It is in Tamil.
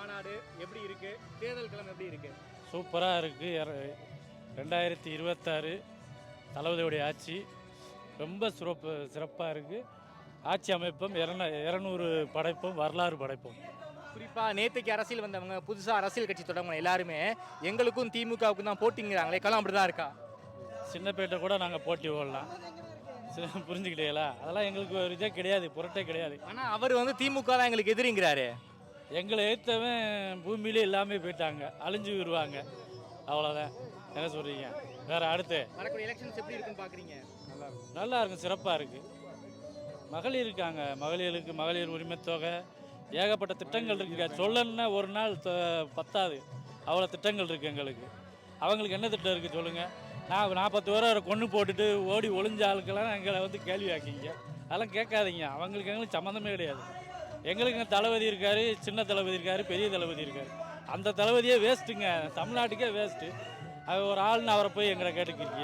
மாநாடு எப்படி இருக்கு? தேர்தல் களம் எப்படி இருக்கு? சூப்பராக இருக்குது. 2026 தளபதியுடைய ஆட்சி ரொம்ப சிறப்பாக இருக்குது. ஆட்சி அமைப்பும் 200 படைப்போம், வரலாறு படைப்போம். குறிப்பா நேத்தைக்கு அரசியல் வந்தவங்க, புதுசா அரசியல் கட்சி தொடங்கின எல்லாருமே எங்களுக்கும் திமுகவுக்கும் தான் போட்டிங்கிறாங்களே, களம் அப்படிதான் இருக்கா? சின்னப்பேட்டை கூட நாங்கள் போட்டி ஓடலாம். புரிஞ்சுக்கிட்டீங்களா? அதெல்லாம் எங்களுக்கு ஒரு இதே கிடையாது, புரட்டே கிடையாது. ஆனா அவர் வந்து திமுக தான் எங்களுக்கு எதிரிங்கிறாரு. எங்களை ஏற்றவன் பூமியிலே எல்லாமே போயிட்டாங்க, அழிஞ்சு வருவாங்க. அவ்வளோதான். என்ன சொல்கிறீங்க? வேறு அடுத்து வரக்கூடிய எலெக்ஷன்ஸ் எப்படி இருக்குன்னு பாக்குறீங்க? நல்லா இருக்கும், சிறப்பாக இருக்குது. மகளிர் இருக்காங்க, மகளிருக்கு மகளிர் உரிமை தொகை, ஏகப்பட்ட திட்டங்கள் இருக்குங்க. சொல்லணுன்னா ஒரு நாள் பத்தாது, அவ்வளோ திட்டங்கள் இருக்குது எங்களுக்கு. அவங்களுக்கு என்ன திட்டம் இருக்குது சொல்லுங்கள்? நான் 40 பேரை கொன்று போட்டுட்டு ஓடி ஒளிஞ்ச ஆளுக்கெல்லாம் எங்களை வந்து கேள்வி ஆக்கிங்க. அதெல்லாம் கேட்காதீங்க. எங்களுக்கு சம்மந்தமே கிடையாது. எங்களுக்கு தளபதி இருக்கார், சின்ன தளபதி இருக்கார், பெரிய தளபதி இருக்கார். அந்த தளபதியே வேஸ்ட்டுங்க, தமிழ்நாட்டுக்கே வேஸ்ட்டு. அது ஒரு ஆள்னு அவரை போய் எங்களை கேட்டுக்கிறீங்க.